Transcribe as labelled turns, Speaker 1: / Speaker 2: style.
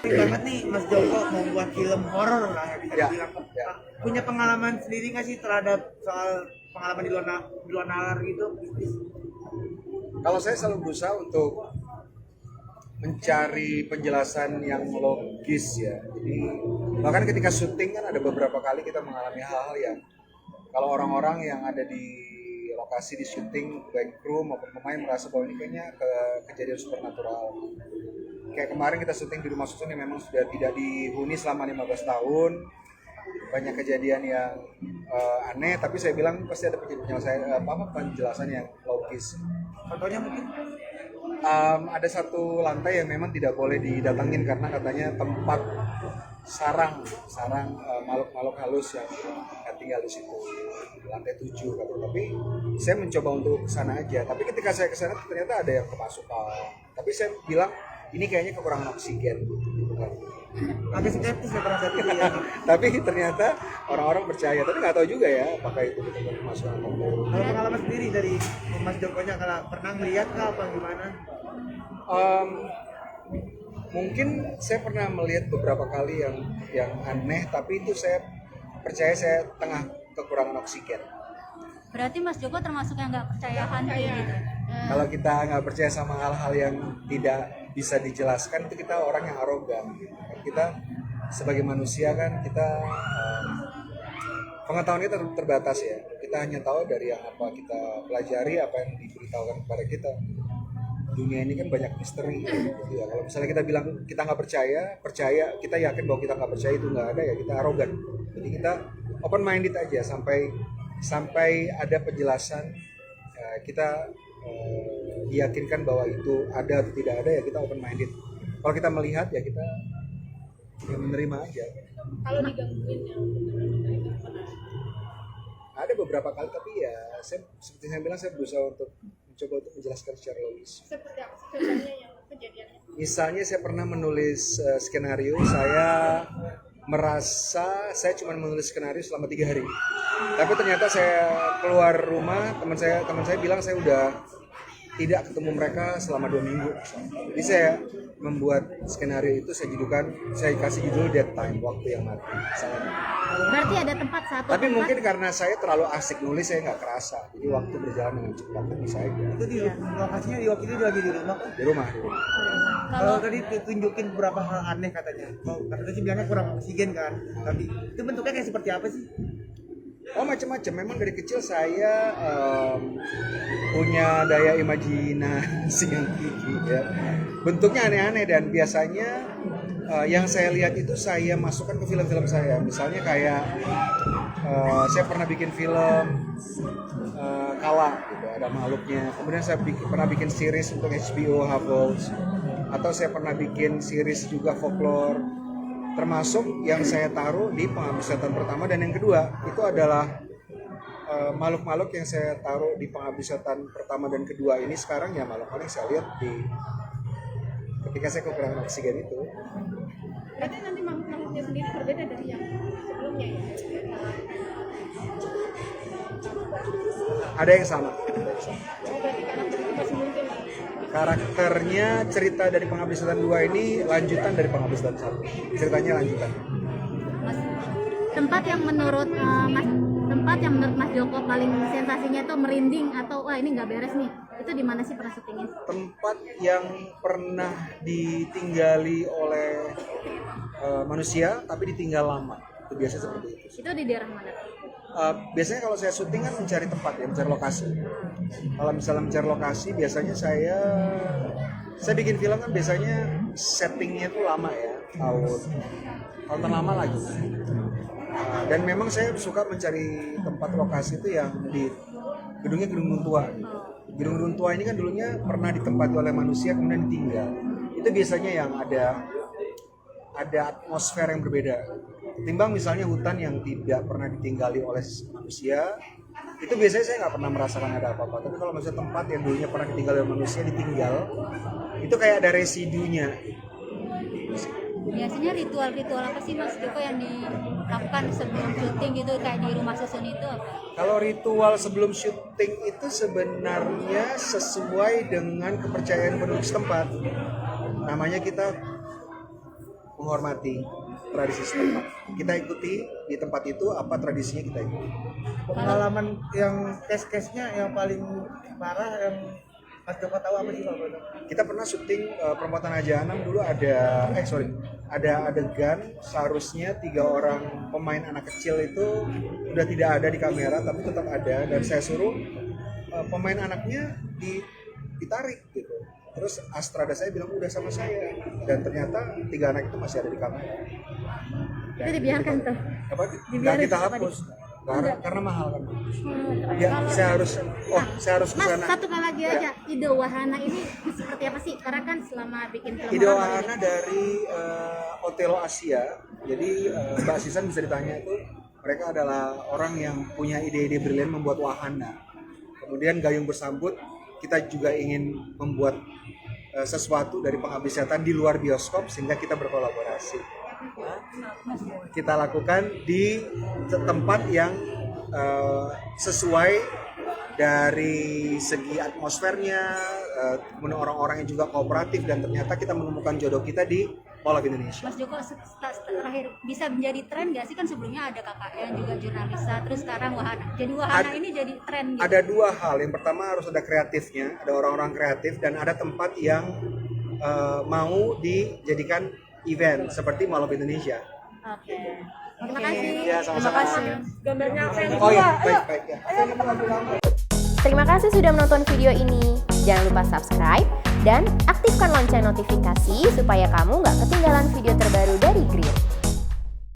Speaker 1: sering banget nih Mas Joko membuat film horor lah ya bisa dibilang. Punya pengalaman sendiri nggak sih terhadap soal pengalaman di luar nalar gitu bisnis?
Speaker 2: Kalau saya selalu berusaha untuk mencari penjelasan yang logis ya. Jadi bahkan ketika syuting kan ada beberapa kali kita mengalami hal-hal yang kalau orang-orang yang ada di lokasi di syuting baik kru maupun pemain merasa bahwa ini kayaknya kejadian supernatural. Kayak kemarin kita syuting di rumah susun yang memang sudah tidak dihuni selama 15 tahun. Banyak kejadian yang aneh, tapi saya bilang pasti ada penjelasan yang logis.
Speaker 1: Contohnya mungkin
Speaker 2: Ada satu lantai yang memang tidak boleh didatangin karena katanya tempat sarang makhluk-makhluk halus yang tinggal di situ, di lantai 7 katanya. Tapi saya mencoba untuk ke sana aja. Tapi ketika saya ke sana ternyata ada yang kemasukan. Tapi saya bilang ini kayaknya kekurangan oksigen.
Speaker 1: agak skeptis ya pada saat itu ya.
Speaker 2: Tapi ternyata orang-orang percaya. Tapi nggak tahu juga ya apakah itu betul-betul kemasukan atau enggak.
Speaker 1: Kalau pengalaman sendiri dari Mas Jokonya kalau pernah melihat nggak apa gimana?
Speaker 2: Um, Mungkin saya pernah melihat beberapa kali yang aneh, tapi itu saya percaya saya tengah kekurangan oksigen.
Speaker 3: Berarti Mas Joko termasuk yang nggak percaya hantu gitu.
Speaker 2: Kalau kita nggak percaya sama hal-hal yang tidak bisa dijelaskan, itu kita orang yang arogan. Kita sebagai manusia kan kita pengetahuan kita terbatas ya. Kita hanya tahu dari yang apa kita pelajari, apa yang diberitahukan kepada kita. Dunia ini kan banyak misteri gitu ya. Kalau misalnya kita bilang kita nggak percaya, kita yakin bahwa kita nggak percaya itu nggak ada ya, kita arogan. Jadi kita open minded aja sampai ada penjelasan kita diyakinkan bahwa itu ada atau tidak ada ya kita open minded. Kalau kita melihat ya kita menerima aja.
Speaker 4: Kalau digangguin yang menerima
Speaker 2: Ada beberapa kali tapi ya seperti saya bilang saya berusaha untuk mencoba untuk menjelaskan secara logis.
Speaker 4: seperti apa sih contohnya yang kejadiannya?
Speaker 2: Misalnya saya pernah menulis skenario, saya merasa saya cuma menulis skenario selama 3 hari. Tapi ternyata saya keluar rumah, teman saya bilang saya udah tidak ketemu mereka selama 2 minggu. Jadi saya membuat skenario itu saya kasih judul Dead Time, waktu yang mati. Misalnya.
Speaker 3: Berarti ada satu
Speaker 2: Tapi
Speaker 3: tempat.
Speaker 2: mungkin karena saya terlalu asik nulis saya nggak kerasa. Jadi waktu berjalan dengan cepat dan bisa aja.
Speaker 1: Itu di lokasinya di waktu itu lagi di rumah kan?
Speaker 2: Di rumah.
Speaker 1: Kalau tadi tunjukin beberapa hal aneh katanya. Kalau katanya sih bilangnya kurang oksigen kan. Tapi itu bentuknya kayak seperti apa sih?
Speaker 2: Oh macam-macam. Memang dari kecil saya punya daya imajinasi yang tinggi ya. Bentuknya aneh-aneh dan biasanya yang saya lihat itu saya masukkan ke film-film saya. Misalnya kayak saya pernah bikin film Kala gitu, ada makhluknya. Kemudian saya pernah bikin series untuk HBO Havels. Atau saya pernah bikin series juga folklore. Termasuk yang saya taruh di Pengabdi Setan pertama dan yang kedua itu adalah makhluk-makhluk yang saya taruh di Pengabdi Setan pertama dan kedua ini sekarang ya makhluk-makhluk yang saya lihat ketika saya kekurangan oksigen itu.
Speaker 4: Berarti nanti makhluknya sendiri berbeda dari yang sebelumnya ya?
Speaker 2: Ada yang sama.
Speaker 4: Oh, berarti karakter itu masih muncul lagi.
Speaker 2: Karakternya cerita dari Pengabdi Setan 2 ini lanjutan dari Pengabdi Setan 1. Ceritanya lanjutan.
Speaker 3: Mas, tempat yang menurut Mas Joko paling sensasinya tuh merinding atau wah ini nggak beres nih, itu di mana sih pernah syutingnya?
Speaker 2: Tempat yang pernah ditinggali oleh manusia tapi ditinggal lama. Itu biasanya seperti itu.
Speaker 3: Itu di daerah mana?
Speaker 2: Biasanya kalau saya syuting kan mencari tempat ya, mencari lokasi. Kalau misalnya mencari lokasi, biasanya saya bikin film kan biasanya settingnya tuh lama ya, tahun lama lagi. Dan memang saya suka mencari tempat lokasi itu yang di gedung tua. Gedung tua ini kan dulunya pernah ditempati oleh manusia kemudian ditinggal. Itu biasanya yang ada atmosfer yang berbeda. Ketimbang misalnya hutan yang tidak pernah ditinggali oleh manusia, itu biasanya saya nggak pernah merasakan ada apa-apa. Tapi kalau misalnya tempat yang dulunya pernah ditinggali oleh manusia ditinggal, itu kayak ada residunya.
Speaker 3: Biasanya ritual-ritual apa sih Mas Joko yang dilakukan sebelum syuting gitu kayak di rumah susun itu apa?
Speaker 2: Kalau ritual sebelum syuting itu sebenarnya sesuai dengan kepercayaan penduduk setempat. Namanya kita menghormati tradisi setempat. Kita ikuti di tempat itu apa tradisinya, kita ikuti.
Speaker 1: Pengalaman yang case-case-nya yang paling parah yang Mas Joko tahu apa sih Pak?
Speaker 2: Kita pernah syuting Perempuan Tanah Jahanam dulu ada adegan seharusnya 3 orang pemain anak kecil itu udah tidak ada di kamera tapi tetap ada, dan saya suruh pemain anaknya ditarik gitu. Terus Astrada saya bilang udah sama saya, dan ternyata 3 anak itu masih ada di kamera.
Speaker 3: Itu dibiarkan tuh.
Speaker 2: Apa?
Speaker 3: Dibiarin
Speaker 2: Nggak kita
Speaker 3: apa
Speaker 2: hapus. Karena mahal kan.
Speaker 3: Hmm,
Speaker 2: Ya, saya harus
Speaker 3: Mas,
Speaker 2: kesana.
Speaker 3: satu kali lagi aja, ide wahana ini seperti apa sih? Karena kan selama bikin film
Speaker 2: Ide
Speaker 3: horor
Speaker 2: wahana dari Otelo Asia. Jadi Mbak Sisan bisa ditanya itu, mereka adalah orang yang punya ide-ide brilian membuat wahana. Kemudian Gayung Bersambut, kita juga ingin membuat sesuatu dari pengabdi setan di luar bioskop sehingga kita berkolaborasi. Kita lakukan di tempat yang sesuai dari segi atmosfernya, kemudian orang-orang yang juga kooperatif, dan ternyata kita menemukan jodoh kita di Mall of Indonesia.
Speaker 5: Mas Joko, terakhir bisa menjadi tren nggak sih? Kan sebelumnya ada KKN juga jurnalisa, terus sekarang wahana. Jadi wahana ini jadi tren gitu.
Speaker 2: Ada 2 hal. Yang pertama harus ada kreatifnya, ada orang-orang kreatif, dan ada tempat yang mau dijadikan event seperti Mall of Indonesia.
Speaker 3: Oke. Terima kasih.
Speaker 2: Ya, sama-sama.
Speaker 4: Gambarnya apa yang
Speaker 2: Oh ya, baik ya.
Speaker 6: Terima kasih sudah menonton video ini. Jangan lupa subscribe dan aktifkan lonceng notifikasi supaya kamu nggak ketinggalan video terbaru dari Grill.